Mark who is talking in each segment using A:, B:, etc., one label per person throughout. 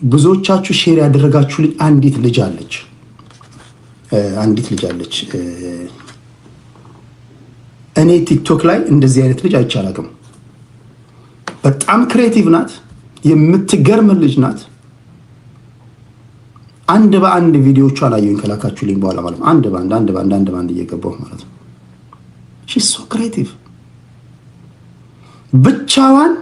A: ብዙዎቻችሁ ሼር ያደረጋችሁልኝ አንዲት ልጅ አለች። እኔ ቲክቶክ ላይ እንደዚህ አይነት ልጅ አይቼ አላውቅም። በጣም ክሬቲቭ ናት፣ የምትገርም ልጅ ናት። አንድ በአንድ ቪዲዮቿ አላየሁኝ ከላካችሁልኝ በኋላ ማለት ነው። አንድ በአንድ እየገባሁ ማለት ነው። ሺ ሶ ክሬቲቭ። ብቻዋን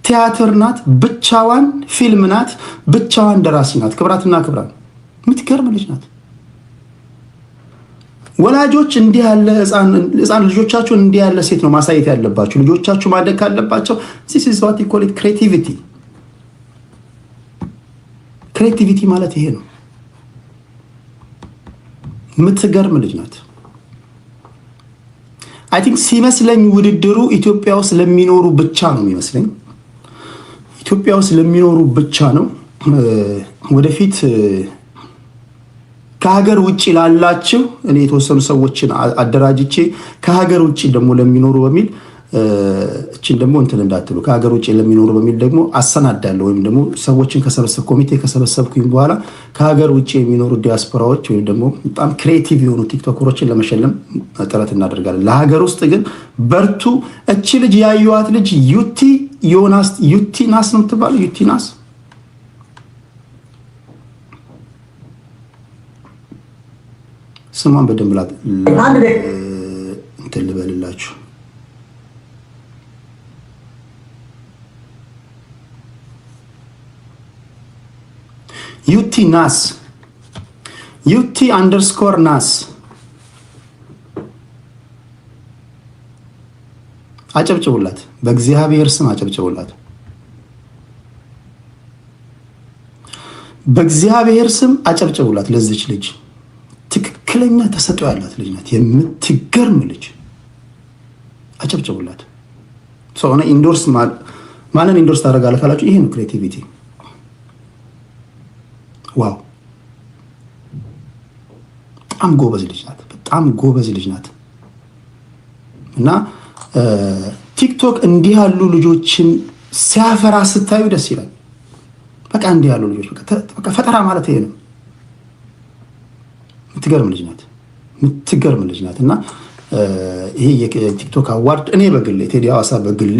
A: ቲያትር ናት፣ ብቻዋን ፊልም ናት፣ ብቻዋን ደራሲ ናት። ክብራትና ክብራን የምትገርም ልጅ ናት። ወላጆች እንዲህ ያለ ህፃን ልጆቻችሁን እንዲህ ያለ ሴት ነው ማሳየት ያለባችሁ። ልጆቻችሁ ማደግ ካለባቸው this is what you call it creativity ማለት ይሄ ነው። የምትገርም ልጅ ናት። አይ ቲንክ ሲመስለኝ ውድድሩ ኢትዮጵያ ውስጥ ለሚኖሩ ብቻ ነው የሚመስለኝ። ኢትዮጵያ ውስጥ ለሚኖሩ ብቻ ነው። ወደፊት ከሀገር ውጪ ላላችሁ እኔ የተወሰኑ ሰዎችን አደራጅቼ ከሀገር ውጪ ደግሞ ለሚኖሩ በሚል እቺን ደግሞ እንትን እንዳትሉ ከሀገር ውጪ ለሚኖሩ በሚል ደግሞ አሰናዳለሁ። ወይም ደግሞ ሰዎችን ኮሚቴ ከሰበሰብኩኝ በኋላ ከሀገር ውጪ የሚኖሩ ዲያስፖራዎች ወይም ደግሞ በጣም ክሬቲቭ የሆኑ ቲክቶከሮችን ለመሸለም ጥረት እናደርጋለን። ለሀገር ውስጥ ግን በርቱ። እቺ ልጅ ያዩዋት ልጅ ዩቲናስ ነው የምትባለው። ዩቲናስ ስሟን በደንብ እንትን ልበልላችሁ። ዩቲናስ ዩቲ_ናስ አጨብጭቡላት። በእግዚአብሔር ስም አጨብጭቡላት። በእግዚአብሔር ስም አጨብጭቡላት። ለዚች ልጅ ትክክለኛ ተሰጥኦ ያላት ልጅ ናት። የምትገርም ልጅ አጨብጭቡላት። ሆነ ኢንዶርስ ማንን ኢንዶርስ ታደርጋለህ ካላችሁ ይሄ ነው ክሬቲቪቲ። ዋው በጣም ጎበዝ ልጅ ናት። እና ቲክቶክ እንዲህ ያሉ ልጆችን ሲያፈራ ስታዩ ደስ ይላል። በቃ እንዲህ ያሉ ልጆች በቃ ፈጠራ ማለት ይሄ ነው። የምትገርም ልጅ ናት። እና ይሄ የቲክቶክ አዋርድ እኔ በግሌ ቴዲ ሐዋሳ በግሌ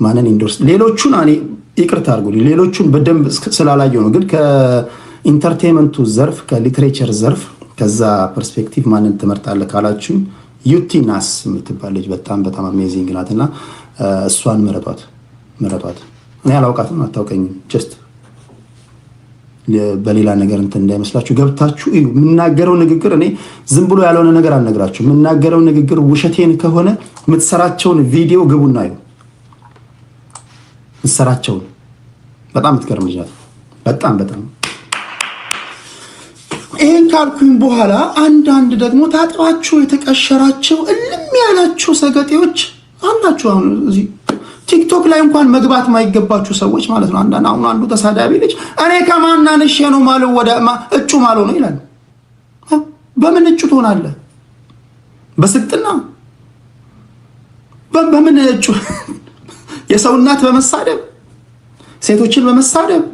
A: ማንን ኢንዶርስ ሌሎቹን እኔ ይቅርታ አድርጉልኝ፣ ሌሎቹን በደንብ ስላላየው ነው። ግን ከኢንተርቴይንመንቱ ዘርፍ ከሊትሬቸር ዘርፍ ከዛ ፐርስፔክቲቭ ማንን ትመርጣለህ ካላችሁ ዩቲናስ የምትባል ልጅ በጣም አሜዚንግ ናት። እና እሷን ምረጧት። እኔ አላውቃትም፣ አታውቀኝም። ጀስት በሌላ ነገር እንትን እንዳይመስላችሁ ገብታችሁ እዩ። የምናገረው ንግግር እኔ ዝም ብሎ ያልሆነ ነገር አልነግራችሁ። የምናገረው ንግግር ውሸቴን ከሆነ የምትሰራቸውን ቪዲዮ ግቡና እዩ። ምትሰራቸውን በጣም የምትገርም ልጅ ናት። በጣም ይሄን ካልኩኝ በኋላ አንዳንድ ደግሞ ታጥባችሁ የተቀሸራችሁ እልም ያላችሁ ሰገጤዎች አላችሁ። አሁን እዚህ ቲክቶክ ላይ እንኳን መግባት ማይገባችሁ ሰዎች ማለት ነው። አንዱ ተሳዳቢ ልጅ እኔ ከማናነሽ ነው ማለት እጩ ማለት ነው ይላል። በምን እጩ ትሆናለህ? በስቅጥና በምን እጩ? የሰው እናት በመሳደብ ሴቶችን በመሳደብ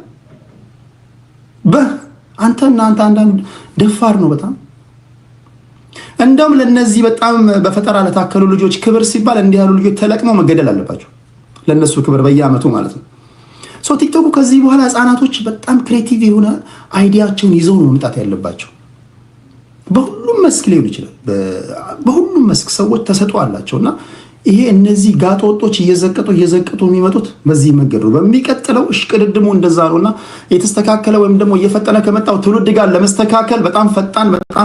A: አንተ አንዳንድ ደፋር ነው በጣም። እንደውም ለነዚህ በጣም በፈጠራ ለታከሉ ልጆች ክብር ሲባል እንዲህ ያሉ ልጆች ተለቅመው መገደል አለባቸው። ለነሱ ክብር በየአመቱ ማለት ነው። ቲክቶኩ ከዚህ በኋላ ህፃናቶች በጣም ክሬቲቭ የሆነ አይዲያቸውን ይዘው ነው መምጣት ያለባቸው። በሁሉም መስክ ሊሆን ይችላል። በሁሉም መስክ ሰዎች ተሰጥኦ አላቸውና ይሄ እነዚህ ጋጦጦች እየዘቀጡ የሚመጡት በዚህ መንገድ ነው። በሚቀጥለው እሽቅድድሙ እንደዛ ነውና የተስተካከለ ወይም ደግሞ እየፈጠነ ከመጣው ትውልድ ጋር ለመስተካከል በጣም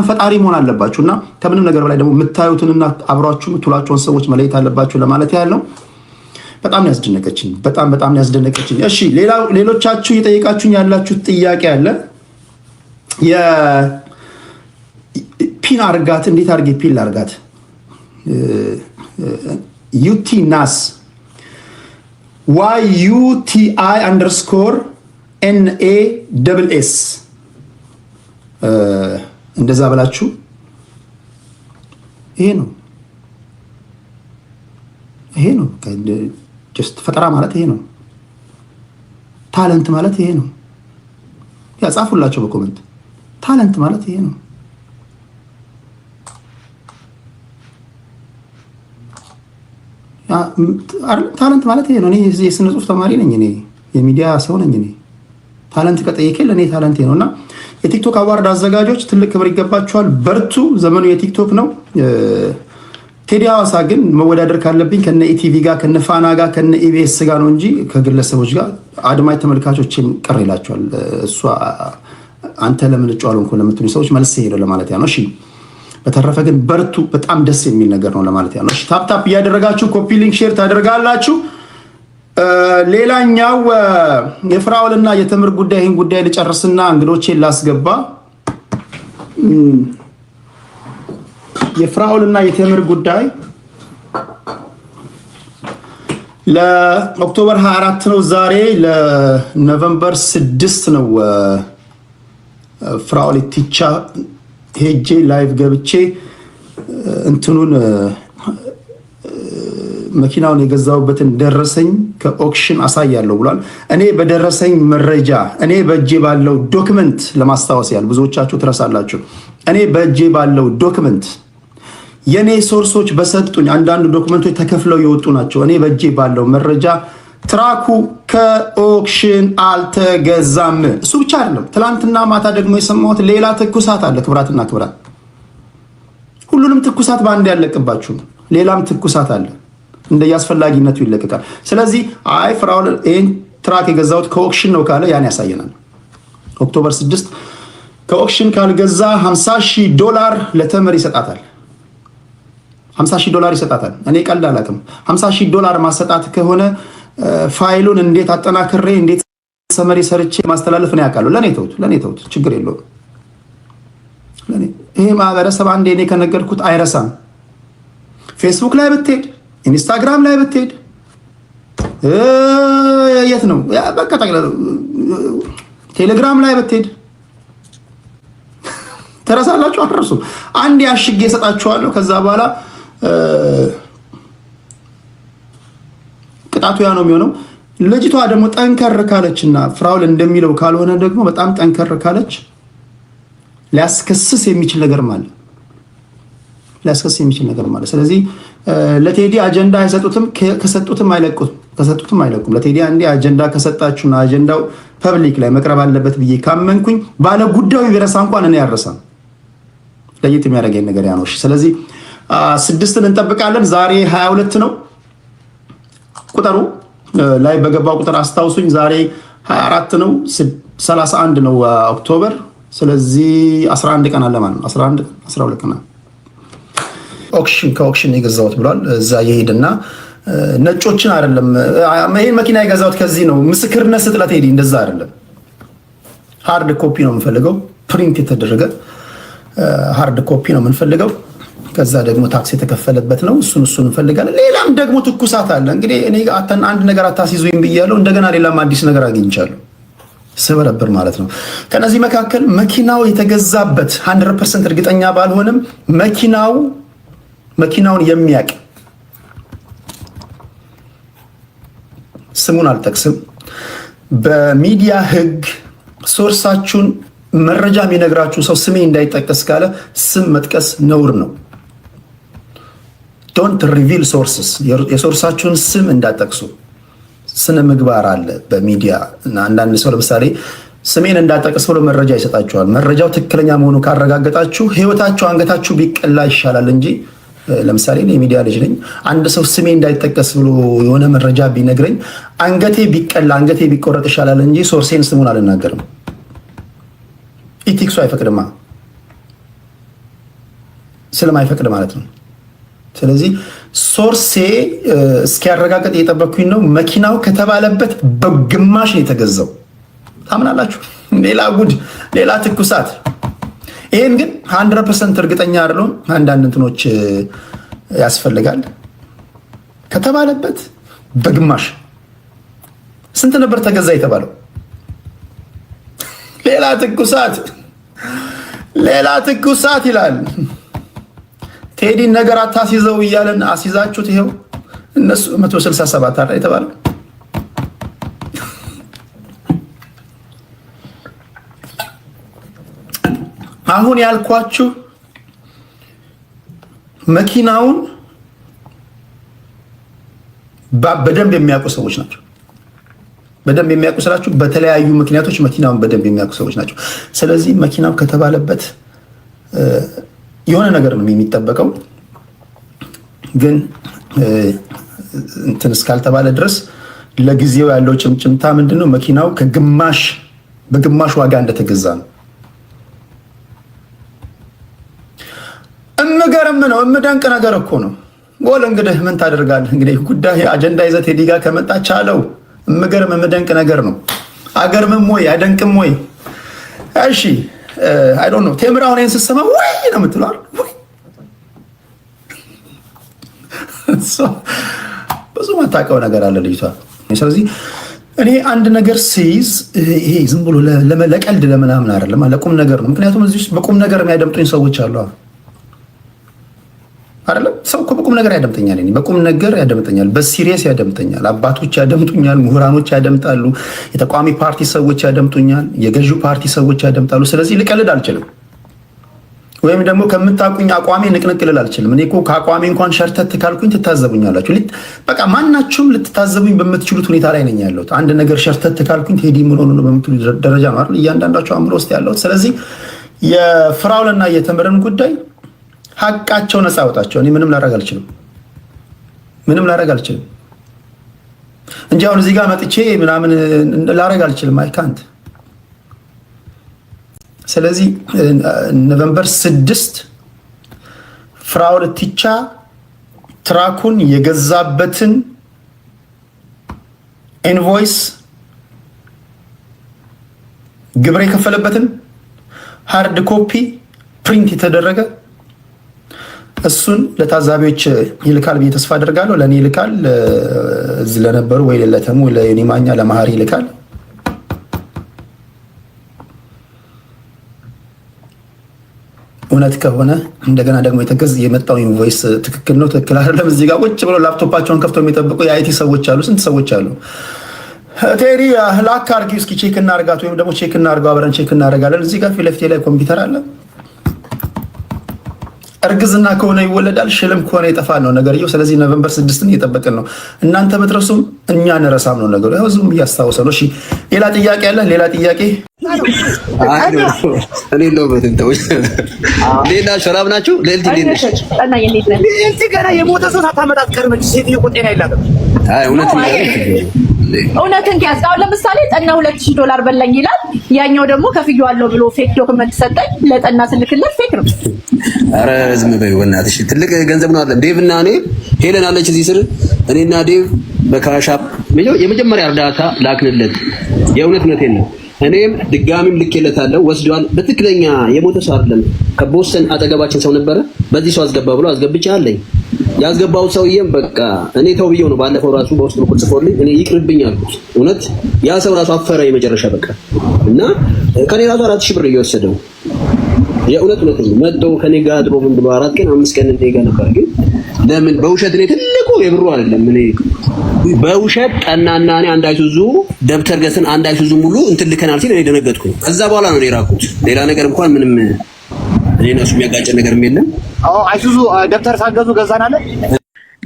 A: ፈጣሪ መሆን አለባችሁና ከምንም ነገር በላይ ደግሞ የምታዩትንና አብሯችሁ የምትውላቸውን ሰዎች መለየት አለባችሁ ለማለት ያህል ነው። በጣም ያስደነቀችኝ በጣም ያስደነቀችኝ። እሺ ሌሎቻችሁ እየጠየቃችሁኝ ያላችሁት ጥያቄ አለ። የፒን አርጋት እንዴት አርጌ ፒን ላርጋት? ዩቲናስ YUTI_NASS እንደዛ ብላችሁ ይሄ ነው ይሄ ነው። ጀስት ፈጠራ ማለት ይሄ ነው። ታለንት ማለት ይሄ ነው። ያጻፉላቸው በኮሜንት ታለንት ማለት ይሄ ነው። ታለንት ማለት ይሄ ነው። እኔ የስነ ጽሁፍ ተማሪ ነኝ። እኔ የሚዲያ ሰው ነኝ። እኔ ታለንት ከጠየቄ ለእኔ ታለንት ነው እና የቲክቶክ አዋርድ አዘጋጆች ትልቅ ክብር ይገባቸዋል። በርቱ። ዘመኑ የቲክቶክ ነው። ቴዲ ሐዋሳ ግን መወዳደር ካለብኝ ከነ ኢቲቪ ጋር ከነ ፋና ጋር ከነ ኢቢኤስ ጋር ነው እንጂ ከግለሰቦች ጋር አድማጭ ተመልካቾችን ቅር ይላቸዋል። እሷ አንተ ለምን እጩ አልሆንኩ ለምትሉኝ ሰዎች መልስ ሄደው ለማለት ያ ነው። እሺ፣ በተረፈ ግን በርቱ። በጣም ደስ የሚል ነገር ነው ለማለት ያ ነው። እሺ፣ ታፕ እያደረጋችሁ ኮፒ ሊንክ ሼር ታደርጋላችሁ። ሌላኛው የፍራኦልና የተምር ጉዳይ፣ ይህን ጉዳይ ልጨርስና እንግዶቼን ላስገባ። የፍራኦልና የተምር ጉዳይ ለኦክቶበር 24 ነው ዛሬ፣ ለኖቨምበር 6 ነው። ፍራኦል ኢቲቻ ሄጄ ላይቭ ገብቼ እንትኑን መኪናውን የገዛውበትን ደረሰኝ ከኦክሽን አሳያለሁ ብሏል። እኔ በደረሰኝ መረጃ እኔ በእጄ ባለው ዶክመንት ለማስታወስ ያህል ብዙዎቻችሁ ትረሳላችሁ። እኔ በእጄ ባለው ዶክመንት የኔ ሶርሶች በሰጡኝ አንዳንድ ዶክመንቶች ተከፍለው የወጡ ናቸው። እኔ በእጄ ባለው መረጃ ትራኩ ከኦክሽን አልተገዛም። እሱ ብቻ አይደለም። ትላንትና ማታ ደግሞ የሰማሁት ሌላ ትኩሳት አለ። ክብራትና ክብራት፣ ሁሉንም ትኩሳት በአንድ ያለቅባችሁ፣ ሌላም ትኩሳት አለ። እንደየአስፈላጊነቱ ይለቀቃል። ስለዚህ አይ ፍራኦል ይህን ትራክ የገዛሁት ከኦክሽን ነው ካለ ያን ያሳየናል። ኦክቶበር 6 ከኦክሽን ካልገዛ $50,000 ለተምር ይሰጣታል። $50,000 ይሰጣታል። እኔ ቀልድ አላውቅም። $50,000 ማሰጣት ከሆነ ፋይሉን እንዴት አጠናክሬ እንዴት ሰመሪ ሰርቼ ማስተላለፍ ነው ያውቃለሁ። ለኔ ተውት፣ ችግር የለውም። ይሄ ማህበረሰብ አንዴ እኔ ከነገርኩት አይረሳም። ፌስቡክ ላይ ብትሄድ፣ ኢንስታግራም ላይ ብትሄድ፣ የት ነው በቃ ቴሌግራም ላይ ብትሄድ ተረሳላችሁ። አትረሱ። አንድ ያሽግ የሰጣችኋለሁ። ከዛ በኋላ ቅጣቱ ያ ነው የሚሆነው። ልጅቷ ደግሞ ጠንከር ካለችና ፍራኦል እንደሚለው ካልሆነ ደግሞ በጣም ጠንከር ካለች ሊያስከስስ የሚችል ነገር ማለት ስለዚህ ለቴዲ አጀንዳ አይሰጡትም፣ ከሰጡትም አይለቁም። ለቴዲ አንዴ አጀንዳ ከሰጣችሁና አጀንዳው ፐብሊክ ላይ መቅረብ አለበት ብዬ ካመንኩኝ ባለ ጉዳዩ ቢረሳ እንኳን እኔ ያረሳም። ለየት የሚያደርገኝ ነገር ያ ነው። ስለዚህ 6ን እንጠብቃለን። ዛሬ 22 ነው ቁጥሩ ላይ በገባው ቁጥር አስታውሱኝ። ዛሬ 24 ነው፣ 31 ነው ኦክቶበር። ስለዚህ 11 ቀን አለ ማለት ነው። 12 ቀን ከኦክሽን የገዛሁት ብሏል። እዛ የሄድና ነጮችን አይደለም ይሄን መኪና የገዛሁት ከዚህ ነው ምስክርነት ስጥለት ሄዲ እንደዛ አይደለም። ሃርድ ኮፒ ነው የምንፈልገው፣ ፕሪንት የተደረገ ሃርድ ኮፒ ነው የምንፈልገው። ከዛ ደግሞ ታክስ የተከፈለበት ነው። እሱን እንፈልጋለን። ሌላም ደግሞ ትኩሳት አለ። እንግዲህ እኔ አንድ ነገር አታስይዙኝ ብያለሁ። እንደገና ሌላም አዲስ ነገር አግኝቻለሁ ስበረብር ማለት ነው። ከነዚህ መካከል መኪናው የተገዛበት 100% እርግጠኛ ባልሆንም መኪናውን የሚያውቅ ስሙን አልጠቅስም። በሚዲያ ሕግ ሶርሳችሁን መረጃ የሚነግራችሁ ሰው ስሜ እንዳይጠቀስ ካለ ስም መጥቀስ ነውር ነው። ዶንት ሪቪል ሶርስስ፣ የሶርሳችሁን ስም እንዳጠቅሱ። ስነ ምግባር አለ በሚዲያ እና አንዳንድ ሰው ለምሳሌ ስሜን እንዳጠቅስ ብሎ መረጃ ይሰጣችኋል። መረጃው ትክክለኛ መሆኑ ካረጋገጣችሁ ህይወታችሁ አንገታችሁ ቢቀላ ይሻላል እንጂ ለምሳሌ እኔ የሚዲያ ልጅ ነኝ። አንድ ሰው ስሜ እንዳይጠቀስ ብሎ የሆነ መረጃ ቢነግረኝ አንገቴ ቢቀላ አንገቴ ቢቆረጥ ይሻላል እንጂ ሶርሴን ስሙን አልናገርም። ኢቲክሱ አይፈቅድማ፣ ስለማይፈቅድ ማለት ነው። ስለዚህ ሶርሴ እስኪያረጋግጥ እየጠበቅኩኝ ነው። መኪናው ከተባለበት በግማሽ ነው የተገዛው። ታምናላችሁ? ሌላ ጉድ፣ ሌላ ትኩሳት። ይሄን ግን 100% እርግጠኛ አይደለሁም። አንዳንድ እንትኖች ያስፈልጋል። ከተባለበት በግማሽ ስንት ነበር ተገዛ የተባለው? ሌላ ትኩሳት ይላል። ቴዲን ነገር አታስይዘው እያለን አስይዛችሁት ይኸው እነሱ 167 አይደል የተባለው። አሁን ያልኳችሁ መኪናውን በደንብ የሚያውቁ ሰዎች ናቸው። በደንብ የሚያውቁ ስላችሁ በተለያዩ ምክንያቶች መኪናውን በደንብ የሚያውቁ ሰዎች ናቸው። ስለዚህ መኪናው ከተባለበት የሆነ ነገር ነው የሚጠበቀው። ግን እንትን እስካልተባለ ድረስ ለጊዜው ያለው ጭምጭምታ ምንድነው? መኪናው በግማሽ ዋጋ እንደተገዛ ነው። እምገርም ነው። እምደንቅ ነገር እኮ ነው። ወል እንግዲህ ምን ታደርጋለህ? እንግዲህ ጉዳይ አጀንዳ ይዘት ሄዲ ጋር ከመጣች አለው። እምገርም እምደንቅ ነገር ነው። አገርምም ወይ አይደንቅም ወይ? እሺ አይ ዶንት ኖ። ቴምር አሁን ይሄን ስትሰማ ወይ ነው የምትለው ወይ? ብዙ ማታውቀው ነገር አለ ልጅቷ። ስለዚህ እኔ አንድ ነገር ሲይዝ ይሄ ዝም ብሎ ለቀልድ ለምናምን አይደለም፣ ለቁም ነገር ነው። ምክንያቱም እዚህ ውስጥ በቁም ነገር የሚያደምጡኝ ሰዎች አሉ አይደለም። ሰው እኮ በቁም ነገር ያደምጠኛል። እኔ በቁም ነገር ያደምጠኛል፣ በሲሪየስ ያደምጠኛል። አባቶች ያደምጡኛል፣ ምሁራኖች ያደምጣሉ፣ የተቃዋሚ ፓርቲ ሰዎች ያደምጡኛል፣ የገዢው ፓርቲ ሰዎች ያደምጣሉ። ስለዚህ ልቀልድ አልችልም፣ ወይም ደግሞ ከምታውቁኝ አቋሜ ንቅንቅ ልል አልችልም። እኔ እኮ ከአቋሜ እንኳን ሸርተት ካልኩኝ ትታዘቡኛላችሁ። በቃ ማናችሁም ልትታዘቡኝ በምትችሉት ሁኔታ ላይ ነኝ ያለሁት። አንድ ነገር ሸርተት ካልኩኝ ቴዲ ምን ሆኖ ነው በምትሉ ደረጃ ነው አይደል እያንዳንዳቸው አእምሮ ውስጥ ያለሁት። ስለዚህ የፍራውልና የተምርን ጉዳይ ሀቃቸው ነፃ አውጣቸው። እኔ ምንም ላደርግ አልችልም እንጂ አሁን እዚህ ጋር መጥቼ ምናምን ላደርግ አልችልም። አይካንት። ስለዚህ ኖቬምበር 6 ፍራኦል ኢቲቻ ትራኩን የገዛበትን ኢንቮይስ ግብር የከፈለበትን ሃርድ ኮፒ ፕሪንት የተደረገ እሱን ለታዛቢዎች ይልካል ብዬ ተስፋ አደርጋለሁ። ለእኔ ይልካል፣ እዚህ ለነበሩ ወይ ለተሙ ለዩኒማኛ ለማህሪ ይልካል። እውነት ከሆነ እንደገና ደግሞ የመጣው ኢንቮይስ ትክክል ነው ትክክል አይደለም፣ እዚህ ጋር ቁጭ ብለው ላፕቶፓቸውን ከፍተው የሚጠብቁ የአይቲ ሰዎች አሉ። ስንት ሰዎች አሉ? ቴዲ ላክ አድርጊው እስኪ ቼክ እናርጋት፣ ወይም ደግሞ ቼክ እናርገው፣ አብረን ቼክ እናደርጋለን። እዚህ ጋር ፊት ለፊቴ ላይ ኮምፒውተር አለ። እርግዝና ከሆነ ይወለዳል፣ ሽልም ከሆነ ይጠፋል ነው ነገርየው። ስለዚህ ኖቬምበር 6ን እየጠበቅን ነው። እናንተ ብትረሱም እኛ እንረሳም ነው ነገሩ። ያው ዝም እያስታወሰ ነው። እሺ ሌላ ጥያቄ አለ? ሌላ ጥያቄ
B: እኔ ለውበትን ተውሽ። ሌላ ሰላም ናችሁ?
C: ለልቲ ገና የሞተ ሰው ሳታመጣ አትቀርም። ሴትዮ ጤና የላትም።
B: አይ
D: እውነትን ያዝ። አሁን ለምሳሌ ጠና $2000 በላኝ ይላል፣ ያኛው ደግሞ ከፍዬዋለሁ ብሎ ፌክ ዶክመንት ሰጠኝ። ለጠና ስልክለት ፌክ ነው።
B: ኧረ ዝም በይ በእናትሽ። ትልቅ ገንዘብ ነው አይደል? ዴቭ እና እኔ ሄለን አለች እዚህ ስር እኔና ዴቭ በካሻፕ የመጀመሪያ እርዳታ ላክንለት። የእውነቴን ነው። እኔም ድጋሚም ልኬለታለሁ። ወስዷል። በትክክለኛ የሞተ ሰው አይደለም። ከቦስተን አጠገባችን ሰው ነበረ። በዚህ ሰው አስገባ ብሎ አስገብቻ አለኝ። ያስገባው ሰውዬም በቃ እኔ ተው ብዬው ነው። ባለፈው ራሱ በውስጥ በኩል ጽፎልኝ እኔ ይቅርብኝ አልኩት። እውነት ያ ሰው ራሱ አፈረ የመጨረሻ በቃ። እና ከኔ ራሱ 4000 ብር እየወሰደው የእውነት ነው መጥቶ ከኔ ጋር አድሮ ምን ብሎ 4 ቀን 5 ቀን እንደ ጋር ነበር። ግን ለምን በውሸት እኔ ትልቁ የብሩ አይደለም። እኔ በውሸት ጠናና እኔ አንድ አይሱዙ ደብተር ገዝተን አንድ አይሱዙ ሙሉ እንትን ልከናል ሲል እኔ ደነገጥኩኝ። ከዛ በኋላ ነው የራኩት። ሌላ ነገር እንኳን ምንም እኔ እነሱ የሚያጋጨ ነገርም የለም።
C: አይሱዙ ደብተር ሳገዙ ገዛናለ።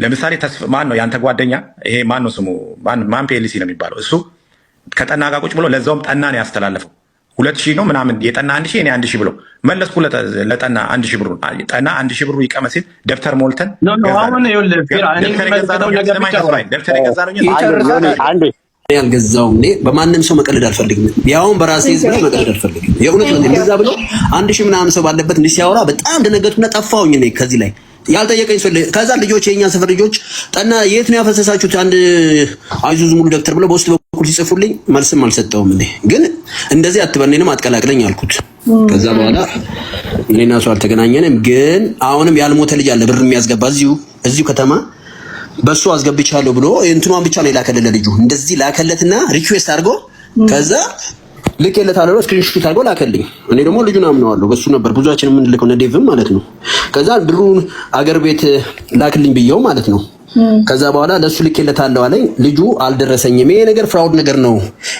E: ለምሳሌ ተስፋ ማን ነው ያንተ ጓደኛ? ይሄ ማን ነው ስሙ? ማን ፒኤልሲ ነው የሚባለው? እሱ ከጠና ጋር ቁጭ ብሎ ለዛውም ጠና ነው ያስተላለፈው 2000 ነው ምናምን የጠና 1000 እኔ 1000 ብሎ መለስኩ ለጠና 1000 ብሩ ጠና 1000 ብሩ ይቀመ ሲል ደብተር ሞልተን
B: ያልገዛውም እኔ በማንም ሰው መቀለድ አልፈልግም። ያውን በራሴ ህዝብ ላይ መቀለድ አልፈልግም። የእውነት ነው። እንደዛ ብሎ 1000 ምናምን ሰው ባለበት እንዲህ ሲያወራ በጣም ደነገጥኩና ጠፋሁኝ እኔ ከዚህ ላይ ያልጠየቀኝ ሰው። ከዛ ልጆች የኛ ሰፈር ልጆች ጠና የት ነው ያፈሰሳችሁት አንድ አይሱዙ ሙሉ ደብተር ብለው በውስጥ በኩል ሲጽፉልኝ መልስም አልሰጠውም። እንዴ ግን እንደዚህ አትበርኔንም አትቀላቅለኝ አልኩት። ከዛ በኋላ እኔና እሱ አልተገናኘንም። ግን አሁንም ያልሞተ ልጅ አለ ብር የሚያስገባ እዚሁ ከተማ በሱ አስገብቻለሁ ብሎ እንትኗን ብቻ ነው የላከለት ልጁ። እንደዚህ ላከለትና ሪኩዌስት አድርጎ ከዛ ልኬለታለሁ ስክሪንሾት አድርጎ ላከልኝ። እኔ ደግሞ ልጁን አምነዋለሁ። በሱ ነበር ብዙዎችን የምንልከው ዴቭም ማለት ነው። ከዛ ብሩን አገር ቤት ላክልኝ ብየው ማለት ነው። ከዛ በኋላ ለሱ ልኬለታለሁ አለኝ። ልጁ አልደረሰኝም። ይሄ ነገር ፍራውድ ነገር ነው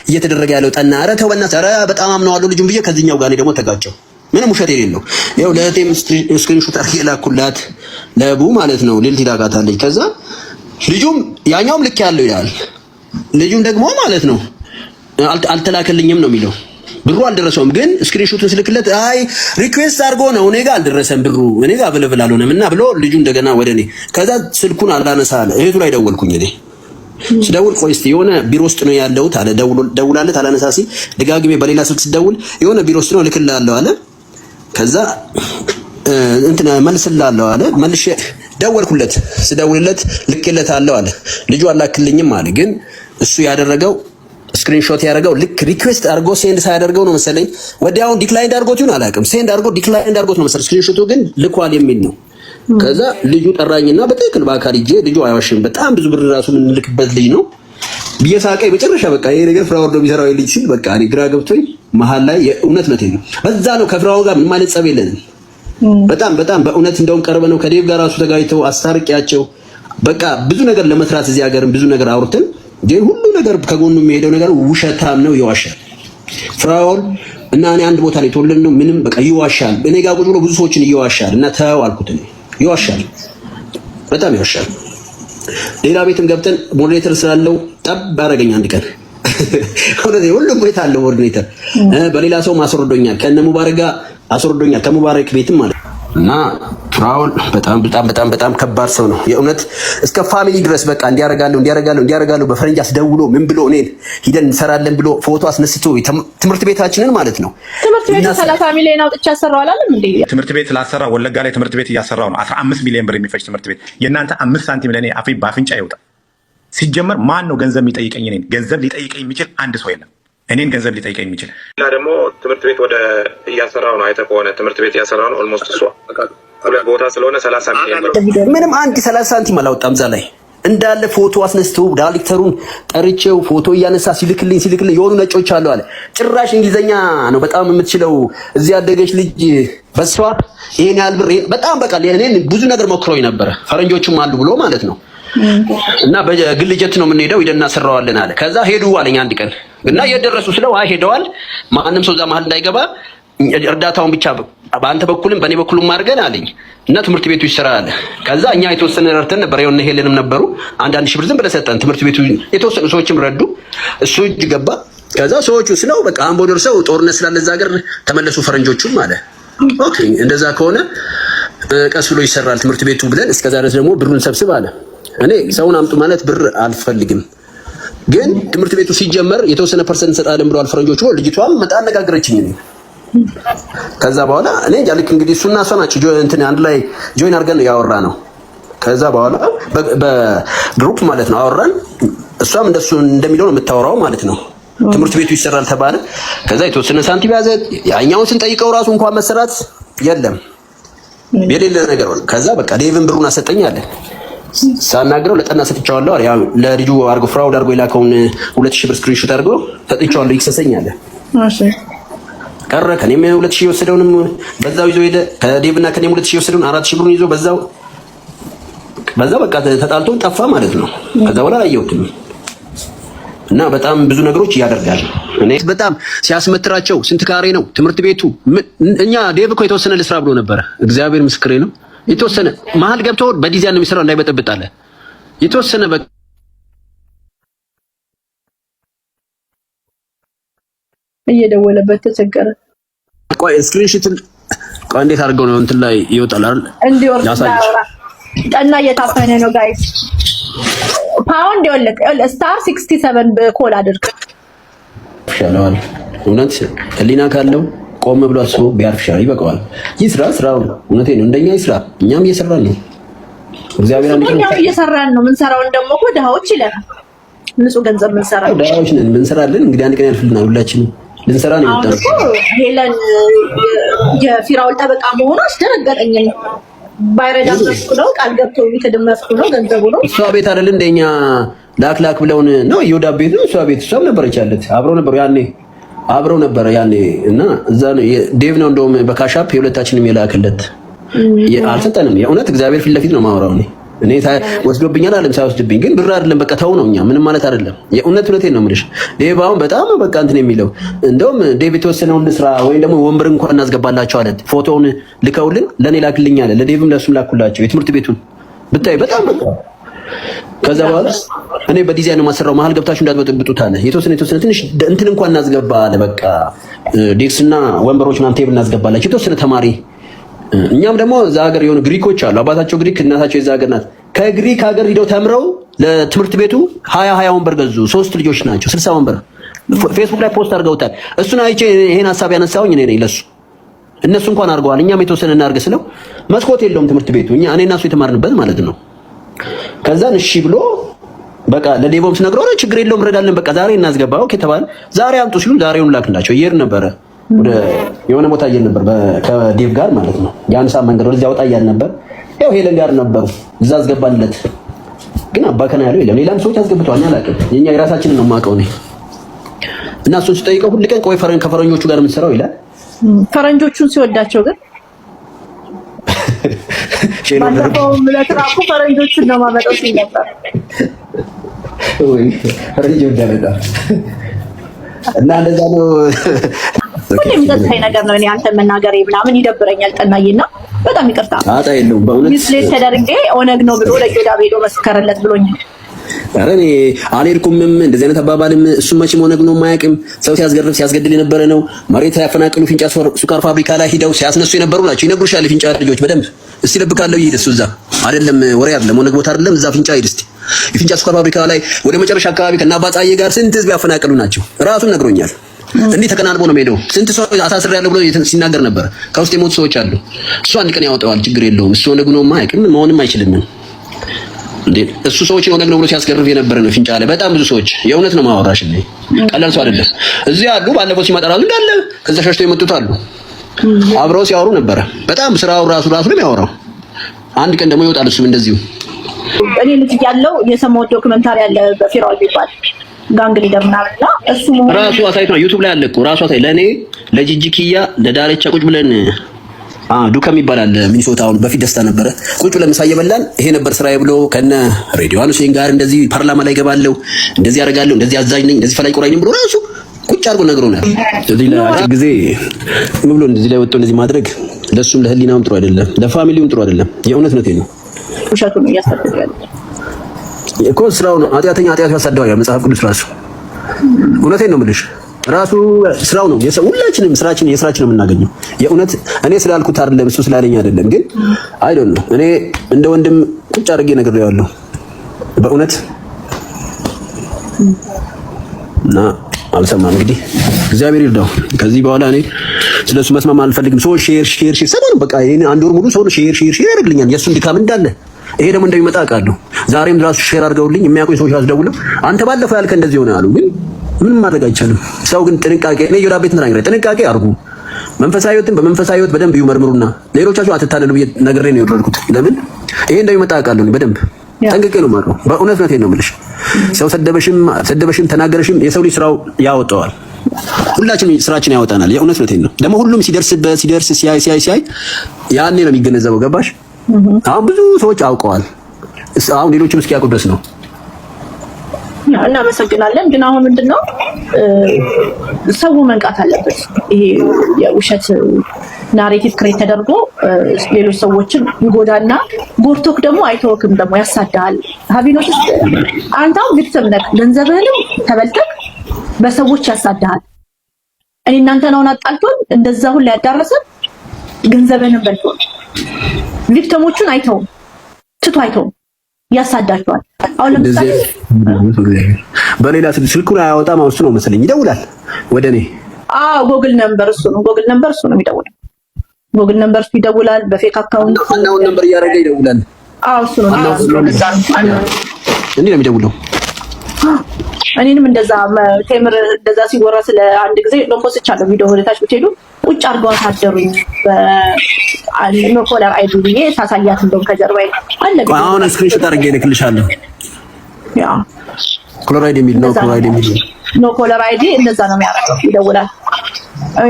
B: እየተደረገ ያለው ጠና። ኧረ ተው በእናትህ፣ ኧረ በጣም አምነዋለሁ ልጁን ብዬ ከዚህኛው ጋር ደግሞ ተጋጨው። ምንም ውሸት የሌለው ያው ለእህቴም ስክሪንሾት አድርጌ ላኩላት ለቡ ማለት ነው። ልልት ይላካታለች። ከዛ ልጁም ያኛውም ልክ ያለው ይላል። ልጁም ደግሞ ማለት ነው አልተላከልኝም ነው የሚለው። ብሩ አልደረሰውም። ግን ስክሪንሾቱን ስልክለት አይ ሪኩዌስት አድርጎ ነው እኔ ጋር አልደረሰም ብሩ እኔ ጋር አቬለብል አልሆነም እና ብሎ ልጁ እንደገና ወደ እኔ ከዛ ስልኩን አላነሳ አለ። እህቱ ላይ ደወልኩኝ እኔ ስደውል ቆይ እስቲ የሆነ ቢሮ ውስጥ ነው ያለሁት አለ። ደውላለት አላነሳ ሲል ደጋግሜ በሌላ ስልክ ስደውል የሆነ ቢሮ ውስጥ ነው ልክልሃለሁ አለ። ከዛ እንትን መልስልሃለሁ አለ። መልሼ ደወልኩለት። ስደውልለት ልኬለታለሁ አለ። ልጁ አላክልኝም አለ። ግን እሱ ያደረገው ስክሪንሾት ያደረገው ልክ ሪኩዌስት አድርጎ ሴንድ ሳያደርገው ነው መሰለኝ ወዲያውን ዲክላይን አድርጎት ይሁን አላውቅም። ሴንድ አድርጎ ዲክላይን አድርጎት ነው መሰለኝ። ስክሪንሾቱ ግን ልኳል የሚል ነው። ከዛ ልጁ ጠራኝና በትክክል በአካል ሂጄ ልጁ አይዋሽም በጣም ብዙ ብር ራሱ የምንልክበት ልጅ ነው ብዬ ሳቀኝ። መጨረሻ በቃ ይሄ ነገር ፍራውድ ነው የሚሰራው ልጅ ሲል በቃ እኔ ግራ ገብቶኝ መሀል ላይ የእውነት ነው ነው በዛ ነው ከፍራው ጋር ምን ማለት ጸብ የለንም። በጣም በጣም በእውነት እንደውም ቀርበ ነው ከዴቭ ጋር ራሱ ተጋይተው አስታርቂያቸው በቃ ብዙ ነገር ለመስራት እዚህ ሀገርም ብዙ ነገር አውርተን ግን ሁሉ ነገር ከጎኑ የሚሄደው ነገር ውሸታም ነው፣ ይዋሻል። ፍራኦል እና እኔ አንድ ቦታ ላይ ተወለድን ነው ምንም በቃ ይዋሻል። እኔ ጋር ቁጭ ብሎ ብዙ ሰዎችን ይዋሻል እና ተው አልኩት። እኔ ይዋሻል፣ በጣም ይዋሻል። ሌላ ቤትም ገብተን ሞዴሬተር ስላለው ጠብ አደረገኝ አንድ ቀን ወደ ሁሉም ቤት አለ ሞዴሬተር። በሌላ ሰው ማስወርዶኛል፣ ከነ ሙባረክ ጋር አስወርዶኛል፣ ከሙባረክ ቤትም ማለት እና ፍራኦል በጣም ከባድ ሰው ነው የእውነት። እስከ ፋሚሊ ድረስ በቃ እንዲያረጋሉ በፈረንጅ አስደውሎ ምን ብሎ እኔን ሂደን እንሰራለን ብሎ ፎቶ አስነስቶ ትምህርት ቤታችንን ማለት ነው
D: ትምህርት ቤት 30 ሚሊዮን አውጥቼ አሰራው አላለም እንዴ?
E: ትምህርት ቤት ላሰራ ወለጋ ላይ ትምህርት ቤት እያሰራው ነው። 15 ሚሊዮን ብር የሚፈጅ ትምህርት ቤት። የእናንተ 5 ሳንቲም ለኔ አፌ ባፍንጫ ይወጣ። ሲጀመር ማን ነው ገንዘብ የሚጠይቀኝ? እኔን ገንዘብ ሊጠይቀኝ የሚችል አንድ ሰው የለም። እኔን ገንዘብ ሊጠይቀኝ የሚችል እና ደግሞ ትምህርት ቤት ወደ እያሰራው ነው። አይተህ ከሆነ ትምህርት ቤት እያሰራው ነው። ኦልሞስት እሷ ሁለት ቦታ ስለሆነ 30 ሚሊዮን ብር
B: ምንም አንድ 30 ሳንቲም አላወጣም። እዛ ላይ እንዳለ ፎቶ አስነስተው ዳይሬክተሩን ጠርቼው ፎቶ እያነሳ ሲልክልኝ የሆኑ ነጮች አሉ አለ። ጭራሽ እንግሊዘኛ ነው በጣም የምትችለው እዚህ ያደገች ልጅ በሷ ይሄን ያህል ብር በጣም በቃ እኔን ብዙ ነገር ሞክሮኝ ነበረ። ፈረንጆቹም አሉ ብሎ ማለት ነው። እና በግል ጀት ነው የምንሄደው ሂደና ሰራዋለን አለ። ከዛ ሄዱ አለኝ አንድ ቀን እና የደረሱ ስለው አይ ሄደዋል፣ ማንም ሰው እዛ መሀል እንዳይገባ እርዳታውን ብቻ በአንተ በኩልም በእኔ በኩልም አድርገን አለኝ። እና ትምህርት ቤቱ ይሰራል። ከዛ እኛ የተወሰነ ረድተን ነበር። የሆነ ሄለንም ነበሩ አንዳንድ ሺህ ብር ዝም ብለህ ሰጠን። ትምህርት ቤቱ የተወሰኑ ሰዎችም ረዱ። እሱ እጅ ገባ። ከዛ ሰዎቹ ስለው በቃ አምቦ ደርሰው ጦርነት ስላለ እዛ ሀገር ተመለሱ ፈረንጆቹም አለ። ኦኬ እንደዛ ከሆነ ቀስ ብሎ ይሰራል ትምህርት ቤቱ ብለን እስከዛ ድረስ ደግሞ ብሩን ሰብስብ አለ። እኔ ሰውን አምጡ ማለት ብር አልፈልግም፣ ግን ትምህርት ቤቱ ሲጀመር የተወሰነ ፐርሰንት እንሰጣለን ብለዋል ፈረንጆቹ። ልጅቷም መጣ አነጋገረችኝ። ከዛ በኋላ እኔ ልክ እንግዲህ እሱና እሷ ናቸው እንትን አንድ ላይ ጆይን አድርገን ያወራ ነው። ከዛ በኋላ በግሩፕ ማለት ነው አወራን። እሷም እንደሱ እንደሚለው ነው የምታወራው ማለት ነው። ትምህርት ቤቱ ይሰራል ተባለ። ከዛ የተወሰነ ሳንቲም ያዘ። ያኛውን ስንጠይቀው ራሱ እንኳን መሰራት የለም የሌለ ነገር ሆነ። ከዛ በቃ ዴቭን ብሩን አሰጠኝ አለ። ሳናግረው ለጠና ሰጥቻለሁ አለ። ያው ለልጁ አርጎ ፍራውድ አርጎ የላከውን 2000 ብር ስክሪንሾት አርጎ ሰጥቻለሁ ይክሰሰኝ አለ። እሺ ቀረ። ከኔም 2000 የወሰደውንም በዛው ይዞ ሄደ። ከዴቭና ከኔም 2000 የወሰደውን 4000 ብሩን ይዞ በዛው በቃ ተጣልቶን ጠፋ ማለት ነው። ከዛ በኋላ አየሁትም እና በጣም ብዙ ነገሮች ያደርጋል። እኔ በጣም ሲያስመትራቸው ስንት ካሬ ነው ትምህርት ቤቱ? እኛ ዴቭ እኮ የተወሰነ ልስራ ብሎ ነበረ። እግዚአብሔር ምስክሬ ነው። የተወሰነ መሀል ገብቶ በዲዛይን ነው የሚሰራው እንዳይበጠብጥ አለ። የተወሰነ
D: እየደወለበት ተቸገረ።
B: ቆይ ስክሪንሾት ቆይ እንዴት አድርገው ነው እንትን ላይ ይወጣል አይደል?
D: እንዲወርድ ጠና እየታፈነ ነው ጋይስ። ፓውንድ ይወለቅ ስታር 67 ኮል አድርግ
B: ሻለዋል። እውነት ህሊና ካለው ቆም ብሎ አስቦ ቢያርፍ ይበቃዋል። ይስራ ስራው እውነቴን ነው። እንደኛ ይስራ። እኛም እየሰራን ነው። እግዚአብሔር አንተ ነው
D: እየሰራን ነው። ምን ሰራውን ደግሞ እኮ ድሃዎች ይለናል። ንጹህ ገንዘብ ምን ሰራው?
B: ድሃዎች ነን። ምን ሰራለን እንግዲህ አንድ ቀን ያልፍልናል። ሁላችንም ልንሰራ ነው የመጣነው።
D: ሄለን የፊራውል ጠበቃ መሆኑ አስደነገጠኝ። ባይረዳም ነው ቃል ገብቶ የተደመስኩ ነው ገንዘቡ ነው።
B: እሷ ቤት አይደል እንደኛ ላክ ብለውን ነው ይወዳ ቤት ነው። እሷ ቤት እሷም ነበረች ያለት አብረው ነበሩ ያኔ አብረው ነበረ ያኔ እና እዛ ነው ዴቭ ነው እንደውም በካሻፕ የሁለታችንም የላከለት። አልሰጠንም። የእውነት እግዚአብሔር ፊት ለፊት ነው ማወራው። እኔ እኔ ወስዶብኛል አለም ሳይወስድብኝ ግን ብር አይደለም በቃ ተው ነው። እኛ ምንም ማለት አይደለም። የእውነቴን ነው የምልሽ። ዴቭ አሁን በጣም በቃ እንትን የሚለው እንደውም ዴቭ የተወሰነውን ስራ ወይም ደግሞ ወንበር እንኳን እናስገባላቸው አለ። ፎቶውን ልከውልን ለኔ ላክልኝ አለ። ለዴቭም ለሱም ላኩላቸው የትምህርት ቤቱን ብታይ በጣም በቃ ከዛ በኋላ እኔ በዲዛይን ነው ማሰራው መሀል ገብታችሁ እንዳትበጥብጡት አለ። የተወሰነ ትንሽ እንትን እንኳን እናስገባ አለ። በቃ ዴስክና ወንበሮች ምናምን ቴብል እናስገባላችሁ የተወሰነ ተማሪ። እኛም ደግሞ እዛ ሀገር የሆኑ ግሪኮች አሉ። አባታቸው ግሪክ እናታቸው የዛ ሀገር ናት። ከግሪክ ሀገር ሂደው ተምረው ለትምህርት ቤቱ 20 ወንበር ገዙ። 3 ልጆች ናቸው 60 ወንበር ፌስቡክ ላይ ፖስት አድርገውታል። እሱን አይቼ ይሄን ሐሳብ ያነሳውኝ እኔ ነኝ ለሱ። እነሱ እንኳን አድርገዋል። እኛም የተወሰነ እናድርግ ስለው መስኮት የለውም ትምህርት ቤቱ እኔ እና እሱ የተማርንበት ማለት ነው። ከዛን እሺ ብሎ በቃ ለዴቮም ስነግረው ነው ችግር የለውም እንረዳለን በቃ ዛሬ እናስገባው ኦኬ ተባለ። ዛሬ አምጡ ሲሉ ዛሬውን ላክላቸው። እየሄድን ነበረ ወደ የሆነ ቦታ እየሄድን ነበር ከዴቭ ጋር ማለት ነው። ያን ሰዓት መንገድ ወደዚያ ወጣ እያልን ነበር። ያው ሄለን ጋር ነበሩ እዛ አስገባለት። ግን አባከና ያለው የለም። ሌላም ሰዎች አስገብተዋል። እኔ አላውቅም። የኛ የራሳችንን ነው የማውቀው እኔ እና እሱን ስጠይቀው ሁሉ ቀን ቆይ ከፈረንጆቹ ጋር የምትሰራው ይላል። ፈረንጆቹን ሲወዳቸው ግን
D: ባለፈው ለትራኩ ፈረንጆቹን ነው ማመጣው ሲል ነበር።
B: ወይ ፈረንጆ ወዳለዳ እና እንደዛ ነው።
D: ሁሌም ደስታዬ ነገር ነው። እኔ አንተ መናገሬ ምናምን ይደብረኛል። ጠናዬና በጣም ይቅርታ
B: አጣ የለውም በእውነት
D: ሚስሌት ተደርጌ ኦነግ ነው ብሎ ለጆዳ ቤዶ መስከረለት ብሎኛል።
B: ኧረ እኔ አልሄድኩምም እንደዚህ አይነት አባባልም እሱም መቼም ኦነግ ነው የማያውቅም። ሰው ሲያስገርፍ ሲያስገድል የነበረ ነው። መሬት ያፈናቅሉ ፊንጫ ሱካር ፋብሪካ ላይ ሂደው ሲያስነሱ የነበሩ ናቸው። ይነግሩሻል ፊንጫ ልጆች በደንብ እስቲ ልብካለው ይሄድ እሱ እዛ አይደለም ወሬ አይደለም ኦነግ ቦታ አይደለም እዛ ፊንጫ ሂድ እስቲ የፊንጫ ሱካር ፋብሪካ ላይ ወደ መጨረሻ አካባቢ ከናባጻዬ ጋር ስንት ህዝብ ያፈናቅሉ ናቸው። ራሱን ነግሮኛል። እንዴ ተከናንቦ ነው ሄደው ስንት ሰው አሳስር ያለው ብሎ ሲናገር ነበር። ከውስጥ የሞቱ ሰዎች አሉ። እሱ አንድ ቀን ያወጣዋል ችግር የለውም። እሱ ኦነግ ነው የማያውቅም መሆንም አይችልም። እንዴ እሱ ሰዎች ኦነግ ነው ብሎ ሲያስገርፍ የነበረ ነው ፊንጫ ላይ በጣም ብዙ ሰዎች የእውነት ነው ማወራሽ እንዴ ቀላል ሰው አይደለም። እዚህ ያሉ ባለፈው ሲመጣ ራሱ እንዳለ ከዛ ሸሽተው የመጡት አሉ። አብረው ሲያወሩ ነበረ። በጣም ስራው ራሱ ነው የሚያወራው። አንድ ቀን ደግሞ ይወጣል እሱም እንደዚሁ።
D: እኔ ልጅ ያለው የሰማው ዶክመንታሪ አለ በፊራው ቢባል ጋንግ ሊደር ምናምንና እሱ
B: ራሱ አሳይቶ ነው ዩቲዩብ ላይ አለ እኮ ራሱ አሳይ ለኔ ለጂጂኪያ ለዳርቻ ቁጭ ብለን ዱከም ይባላል ሚኒሶታ። አሁን በፊት ደስታ ነበረ ቁጭ ብለን ምሳ እየበላን ይሄ ነበር ስራዬ ብሎ ከነ ሬዲዮ ሁሴን ጋር እንደዚህ ፓርላማ ላይ ገባለሁ እንደዚህ ያደርጋለሁ እንደዚህ አዛዥ ነኝ እንደዚህ ፈላጭ ቆራኝ ነኝ ብሎ ራሱ ቁጭ አድርጎ ነግሮናል። ስለዚህ ለአጭር ጊዜ ምን ብሎ እንደዚህ ላይ ወጥቶ እንደዚህ ማድረግ ለሱም ለህሊናውም ጥሩ አይደለም፣ ለፋሚሊውም ጥሩ አይደለም። የእውነት ነው ነው
D: ውሸቱ ነው ያስተዳድራል
B: እኮ ስራው ነው። ኃጢአተኛ ኃጢአቱ ያሳደዋል መጽሐፍ ቅዱስ ራሱ። እውነቴን ነው የምልሽ ራሱ ስራው ነው። ሁላችንም የስራችን የምናገኘው የእውነት እኔ ስላልኩት አይደለም እሱ ስላለኝ አይደለም። ግን አይ ዶንት ኖ እኔ እንደ ወንድም ቁጭ አድርጌ ነግሬዋለሁ በእውነት እና አልሰማም። እንግዲህ እግዚአብሔር ይርዳው። ከዚህ በኋላ እኔ ስለሱ መስማም አልፈልግም። ሰው ሼር ሰሞኑን በቃ ይሄን አንድ ወር ሙሉ ሰው ሼር ያደርግልኛል የሱን ድካም እንዳለ። ይሄ ደግሞ እንደሚመጣ አውቃለሁ። ዛሬም ራሱ ሼር አድርገውልኝ የሚያውቁኝ ሰዎች አስደውለው አንተ ባለፈው ያልከ እንደዚህ ሆነ አሉ። ግን ምንም ማድረግ አይቻልም። ሰው ግን ጥንቃቄ እኔ ይወዳ ቤት ነኝ ጥንቃቄ አድርጉ። መንፈሳዊ ህይወትን በመንፈሳዊ ህይወት በደንብ ይመርምሩና ሌሎቻችሁ አትታለሉ ብዬ ነግሬ ነው የወረድኩት። ለምን ይሄ እንደሚመጣ አውቃለሁ። በደንብ ጠንቅቄ ነው የማውቀው። በእውነት ነው የምልሽ። ሰው ሰደበሽም ተናገረሽም የሰው ልጅ ስራው ያወጣዋል። ሁላችንም ስራችን ያወጣናል። የእውነት ነው። ደግሞ ሁሉም ሲደርስ ሲያይ ያኔ ነው የሚገነዘበው። ገባሽ? አሁን ብዙ ሰዎች አውቀዋል። አሁን ሌሎችም እስኪያውቁ ድረስ ነው።
D: እናመሰግናለን። ግን አሁን ምንድነው ሰው መንቃት አለበት። ይሄ የውሸት ናሬቲቭ ክሬት ተደርጎ ሌሎች ሰዎችን ይጎዳና ጎርቶክ ደግሞ አይተወክም ደግሞ ያሳዳል። ሀቢኖስ አንተው ቪክቲም ነህ። ገንዘብህንም ተበልተህ በሰዎች ያሳዳል። እኔ እናንተ ነውን አጣልቶን እንደዛ ሁሉ ያዳረሰን ገንዘብህንም በልቶ ቪክቲሞቹን አይተውም ትቶ አይተውም ያሳዳቸዋል። አሁን ለምሳሌ
B: በሌላ ስልኩን አያወጣም። እሱ ነው መሰለኝ ይደውላል ወደ እኔ።
D: ጎግል ነምበር እሱ ነው የሚደውለው። ጎግል ነምበር እሱ ይደውላል። በፌክ አካውንት
B: አናውን ነምበር እያደረገ ይደውላል።
D: እሱ ነው
B: እንዴ ነው የሚደውለው።
D: እኔንም እንደዛ ቴምር እንደዛ ሲወራ ስለ አንድ ጊዜ ለፖስቻለሁ ቪዲዮ ወደታች ብትሄዱ ቁጭ አድርገው አሳደሩኝ በኖ ኮለር አይዲ ብዬ ታሳያት እንደውም ከጀርባዬ አለ።
B: አሁን ስክሪንሾት አድርጌ ልክልሻለሁ።
D: ያ
B: ኮለር አይዲ የሚል ነው። ኮለር አይዲ
D: ኖ ኮለር አይዲ እንደዛ ነው የሚያደርገው። ይደውላል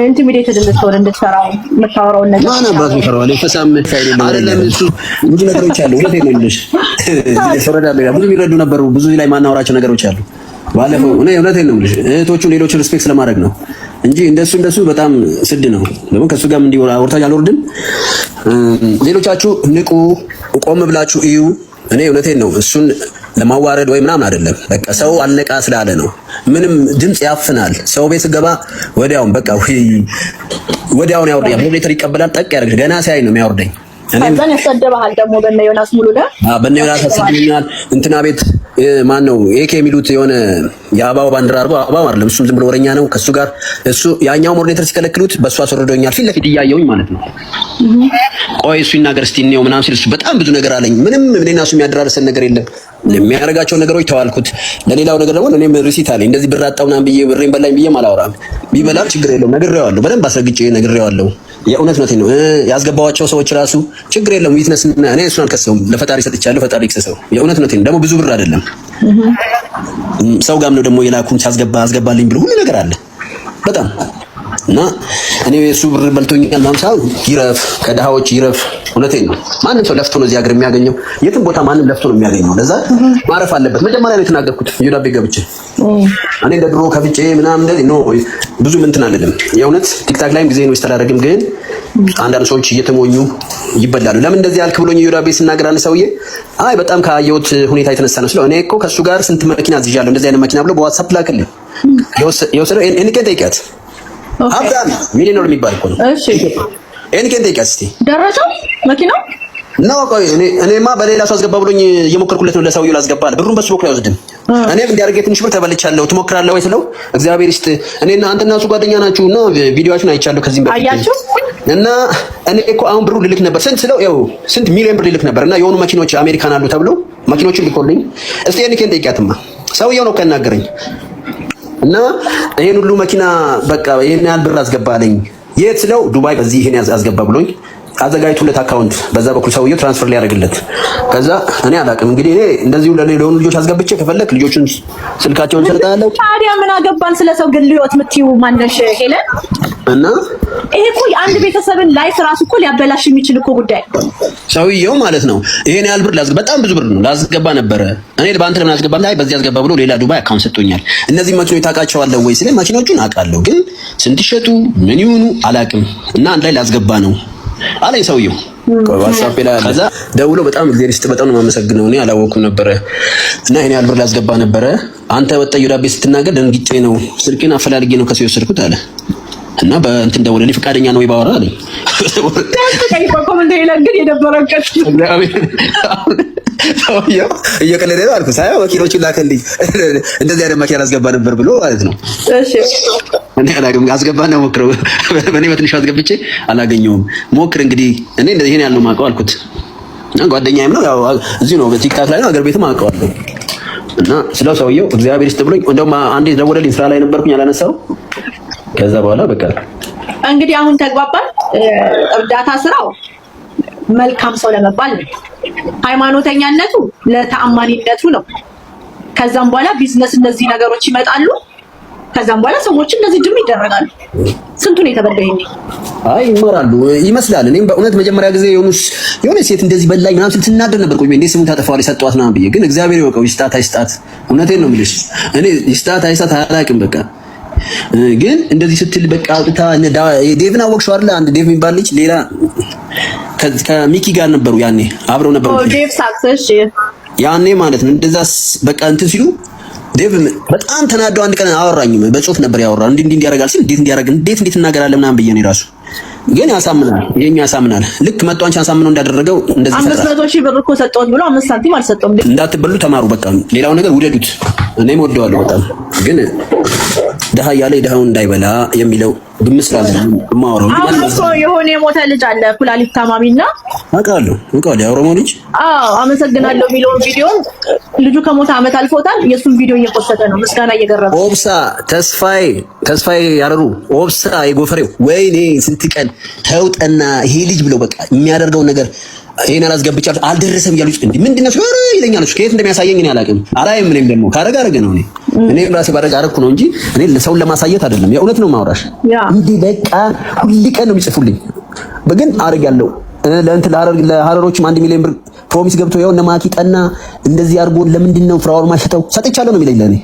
D: ኢንቲሚዴትድ እንድትፈራው የምታወራውን ነገር
B: ማን አባቱ ይፈራዋል? ፈሳም አይደለም እሱ ብዙ ነገሮች አሉ። እውነቴን ነው የምልሽ። ብዙ የሚረዱ ነበሩ። ብዙ ላይ ማናወራቸው ነገሮች አሉ። ባለፈው እውነቴን ነው የምልሽ እህቶቹ ሌሎቹ ሪስፔክት ስለማድረግ ነው እንጂ እንደሱ በጣም ስድ ነው። ደግሞ ከሱ ጋርም እንዲህ አውርታች አልወርድም። ሌሎቻችሁ ንቁ፣ ቆም ብላችሁ እዩ። እኔ እውነቴን ነው እሱን ለማዋረድ ወይ ምናምን አይደለም። በቃ ሰው አልነቃ ስላለ ነው። ምንም ድምጽ ያፍናል። ሰው ቤት ገባ ወዲያውን በቃ ወዲያውን ያወርደኛል። ሞዴሬተር ይቀበላል። ጠቅ ያደርግሽ ገና ሲያይ ነው የሚያወርደኝ።
D: ከዛን ያሰደበሃል ደግሞ በእነ ዮናስ ሙሉዳ
B: በእነ ዮናስ ያሰደኛል። እንትና ቤት ማን ነው ኤኬ የሚሉት የሆነ የአባው ባንዲራ አርጎ አባው አይደለም እሱም ዝም ብሎ ወረኛ ነው። ከሱ ጋር እሱ ያኛው ሞዴሬተር ሲከለክሉት በሱ አስወርዶኛል። ፊት ለፊት እያየሁኝ ማለት ነው። ቆይ እሱ ይናገር እስቲ ነው ምናምን ሲል እሱ በጣም ብዙ ነገር አለኝ። ምንም እኔና እሱ የሚያደራርሰን ነገር የለም። የሚያደርጋቸው ነገሮች ተዋልኩት። ለሌላው ነገር ደግሞ እኔም ሪሲት አለኝ። እንደዚህ ብር አጣው ምናምን ብዬ ብሬን በላኝ ብዬ አላወራም። ቢበላም ችግር የለውም ነግሬዋለሁ። በደንብ አስረግጬ ነግሬዋለሁ። የእውነት ነው ያስገባዋቸው ሰዎች ራሱ ችግር የለውም። ዊትነስ እና እኔ እሱን አልከሰውም። ለፈጣሪ ሰጥቻለሁ። ፈጣሪ ይክሰሰው። የእውነት ነው ደግሞ ብዙ ብር አይደለም ሰው ጋም ነው ደግሞ የላኩን አስገባልኝ ብሎ ሁሉ ነገር አለ በጣም እና እኔ እሱ ብር በልቶኛል ማምሳው ይረፍ፣ ከድሃዎች ይረፍ። እውነቴን ነው። ማንም ሰው ለፍቶ ነው እዚህ ሀገር የሚያገኘው። የትም ቦታ ማንም ለፍቶ ነው የሚያገኘው። ለዛ ማረፍ አለበት። መጀመሪያ ነው የተናገርኩት ዩዳቤ ገብቼ እኔ እንደ ድሮ ከፍቼ ምናምን እንደዚህ ነው ብዙ እንትን አይደለም። የእውነት ቲክታክ ላይም ጊዜ ነው ይስተላረግም። ግን አንዳንድ ሰዎች እየተሞኙ ይበላሉ። ለምን እንደዚህ ያልክ ብሎኝ ዩዳቤ ሲናገር አንድ ሰውዬ አይ በጣም ካየሁት ሁኔታ የተነሳ ነው ስለው እኔ እኮ ከሱ ጋር ስንት መኪና አዝዣለሁ እንደዚህ አይነት መኪና ብሎ በዋትስአፕ ላክልኝ የወሰደው ኤንኬን ጠይቂያት አብዳን ሚሊዮነር የሚባል እኮ ነው። እሺ ኤንኬን ጠይቂያት እስቲ ደረሰው መኪናው ነው። ቆይ እኔማ በሌላ ሰው አስገባ ብሎኝ እየሞከርኩለት ነው ለሰውዬው ላስገባል። ብሩን በሱ በኩል አይወስድም። እኔም እንዲያርገ ትንሽ ብር ተበልቻለሁ ትሞክራለህ ወይ ስለው እግዚአብሔር ይስጥ እኔና አንተና እሱ ጓደኛ ናችሁ እና ቪዲዮአችሁን አይቻለሁ ከዚህም በፊት አያችሁ እና እኔ እኮ አሁን ብሩ ልልክ ነበር ስንት ስለው ያው ስንት ሚሊዮን ብር ልልክ ነበር እና የሆኑ መኪኖች አሜሪካን አሉ ተብለው መኪኖቹን ልኮልኝ እስቲ ኤንኬን ጠይቂያትማ ሰውዬው ነው ከናገረኝ እና ይሄን ሁሉ መኪና በቃ ይሄን ያህል ብር አስገባለኝ የት ስለው ዱባይ በዚህ ይሄን አስገባ ብሎኝ አዘጋጅቶለት አካውንት በዛ በኩል ሰውዬው ትራንስፈር ሊያደርግለት ከዛ እኔ አላውቅም እንግዲህ እኔ እንደዚሁ ለሆኑ ልጆች አስገብቼ ከፈለክ ልጆቹን ስልካቸውን ሰጣለሁ። ታዲያ ምን አገባን ስለሰው ግል ህይወት የምትይው ማነሽ ሄለን? እና ይሄ እኮ የአንድ ቤተሰብን ላይፍ ራሱ እኮ ሊያበላሽ የሚችል እኮ ጉዳይ ሰውዬው ማለት ነው። ይሄን ያህል ብር በጣም ብዙ ብር ነው ላስገባ ነበረ እኔ በአንተ ለምን አስገባ ላይ በዚህ አስገባ ብሎ ሌላ ዱባይ አካውንት ሰጥቶኛል። እነዚህ መኪኖች ታውቃቸዋለህ ወይ ስለ መኪኖቹን አውቃለሁ ግን ስንት ይሸጡ ምን ይሁኑ አላውቅም እና አንድ ላይ ላስገባ ነው አለኝ ሰውዬው። ዋትስአፕ ላይ ከዛ ደውሎ በጣም እግዚአብሔር ይስጥ በጣም ነው የማመሰግነው እኔ አላወኩም ነበረ እና እኔ ያልብር ላስገባ ነበረ አንተ ወጣ ዩዳቤ ስትናገር ደንግጬ ነው ስልኬን አፈላልጌ ነው ከሰው የወሰድኩት አለ እና በእንትን ደውለልኝ ፈቃደኛ ነው ይባወራ አለኝ። ታንተ ኮሜንት ላይ ግን የደበረቀት ሰውዬው እየቀለደ ነው አልኩ ሳይሆን ወኪሎቹን ላከልኝ እንደዚህ አይነት መኪና አስገባ ነበር ብሎ ማለት ነው። እሺ እኔ አላገም አስገባና ሞክረው በእኔ በትንሹ አስገብቼ አላገኘውም ሞክር እንግዲህ እኔ እንደዚህ ይሄን ያለው ማውቀው አልኩት እና ጓደኛዬም ነው ያው እዚህ ነው በቲክታክ ላይ ነው አገር ቤትም አውቀዋለሁ እና ስለው ሰውዬው እግዚአብሔር ይስጥ ብሎኝ እንደውም አንዴ ደወለልኝ ስራ ላይ ነበርኩኝ አላነሳው ከዛ በኋላ በቃ እንግዲህ አሁን ተግባባን። እርዳታ ስራው መልካም ሰው ለመባል ነው። ሃይማኖተኛነቱ ለተአማኒነቱ ነው። ከዛም በኋላ ቢዝነስ እነዚህ ነገሮች ይመጣሉ። ከዛም በኋላ ሰዎች እንደዚህ ድም ይደረጋሉ። ስንቱን የተበደለኝ አይ ይመራሉ ይመስላል። እኔም በእውነት መጀመሪያ ጊዜ የሆነ ሴት እንደዚህ በላኝ ምናምን ስትናደር ነበር። ቆይ እንዴ ስሙን ታጠፋዋለች ሰጠዋት ምናምን ብዬ ግን እግዚአብሔር ይወቀው ይስጣት አይስጣት እውነቴን ነው የምልሽ እኔ ይስጣት አይስጣት አላውቅም በቃ ግን እንደዚህ ስትል በቃ አውጥታ ዴቭን አወቅሽው አይደል? አንድ ዴቭ የሚባል ልጅ ሌላ ከሚኪ ጋር ነበሩ ያኔ አብረው ነበሩ። ዴቭ ሳክሰሽ ያኔ ማለት ነው እንደዛ በቃ እንትን ሲሉ ዴቭ በጣም ተናዶ አንድ ቀን አወራኝ በጽሁፍ ነበር ያወራው እንዴት ያደርጋል ሲል እንዴት እናገራለን ምናምን ብዬ ነው ራሱ ግን ያሳምናል ይሄም ያሳምናል። ልክ መጥቶ አንቺን አሳምነው እንዳደረገው እንደዚህ 500,000 ብር እኮ ሰጠውት ብሎ 5 ሳንቲም አልሰጠውም። እንዳትበሉ ተማሩ በቃ ሌላው ነገር ውደዱት። እኔም ወደዋለሁ በጣም ግን ደሃ ያለ ደሃውን እንዳይበላ የሚለው ግምት ስላዘነ ማወራው የሆነ የሞተ ልጅ አለ ኩላሊት ታማሚና አውቃለሁ የኦሮሞ ልጅ አመሰግናለሁ የሚለውን ቪዲዮ ልጁ ከሞተ አመት አልፎታል። የሱን ቪዲዮ እየፖሰተ ነው ምስጋና እየገረመ ኦብሳ ተስፋዬ ያረሩ ኦብሳ የጎፈሬው ወይኔ ስንት ቀን ተውጠና ይሄ ልጅ ብለው በቃ የሚያደርገው ነገር ይሄን አላስገብቻለሁ አልደረሰም ያሉት እንዴ ምንድነው ይለኛል። እሱ ከየት እንደሚያሳየኝ እኔ አላውቅም። አላየም እኔም ደግሞ ካረጋ ነው እኔ እኔ ራሴ ባረጋ አረኩ ነው እንጂ እኔ ለሰውን ለማሳየት አይደለም። የእውነት ነው ማውራሽ። እንዴ በቃ ሁሉ ቀን ነው የሚጽፉልኝ። በግን አረጋለሁ ለሀረሮችም 1 ሚሊዮን ብር ፕሮሚስ ገብቶ ያው እነ ማኪ ጠና እንደዚህ አድርጎ ለምንድን ነው ፍራኦል ማሸተው ሰጥቻለሁ ነው የሚለኝ ለኔ።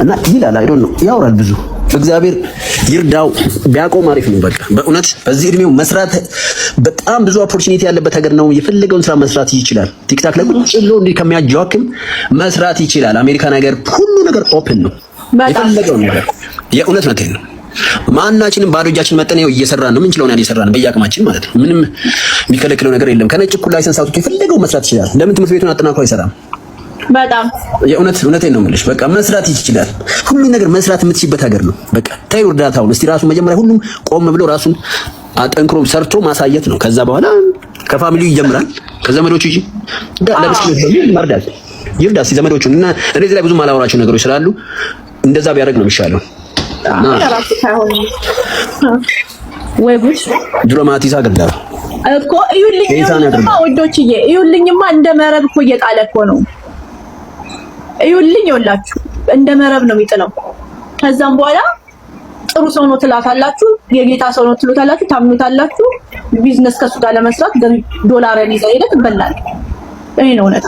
B: እና ይላል አይ ዶንት ኖ ያወራል ብዙ። እግዚአብሔር ይርዳው ቢያቆም አሪፍ ነው። በቃ በእውነት በዚህ እድሜው መስራት በጣም ብዙ ኦፖርቹኒቲ ያለበት ሀገር ነው። የፈለገውን ስራ መስራት ይችላል። ቲክታክ ላይ ቁጭ ብሎ እንዲህ ከሚያጃክም መስራት ይችላል። አሜሪካን ሀገር ሁሉ ነገር ኦፕን ነው። የፈለገው ነገር የእውነት ነው። ማናችንም ባዶ እጃችን መጠን ነው እየሰራን ነው። ምን ችለውና እየሰራን በየአቅማችን ማለት ነው። ምንም የሚከለክለው ነገር የለም። ከነጭ እኩል ላይሰንስ አውጥቶ የፈለገው መስራት ይችላል። ለምን ትምህርት ቤቱን አጠናክሮ አይሰራም?
D: በጣም
B: እውነቴን ነው የምልሽ። በቃ መስራት ይችላል። ሁሉ ነገር መስራት የምትችይበት ሀገር ነው። በቃ ታዩ እርዳታውን እስቲ ራሱ መጀመሪያ ሁሉም ቆም ብሎ ራሱን አጠንክሮ ሰርቶ ማሳየት ነው። ከዛ በኋላ ከፋሚሊው ይጀምራል። ከዘመዶቹ ለምስኪን መርዳት ይርዳ እስቲ ዘመዶቹን። እና እኔ እዚህ ላይ ብዙ ማላወራቸው ነገሮች ስላሉ እንደዛ ቢያደርግ ነው የሚሻለው።
D: ወይ ጉድ
B: ድሮማቲሳ ገዳ
D: እኮ እዩልኝማ፣ ወዶችዬ እዩልኝማ፣ እንደ መረብ እኮ እየጣለ እኮ ነው። እዩልኝ፣ ይኸውላችሁ እንደ መረብ ነው የሚጥለው። ከዛም በኋላ ጥሩ ሰው ነው ትላታላችሁ፣ የጌታ ሰው ነው ትሉታላችሁ፣ ታምኑታላችሁ። ቢዝነስ ከሱ ጋር ለመስራት ዶላር ይዘህ ሄደህ ትበላለህ። ይሄ ነው እውነታ።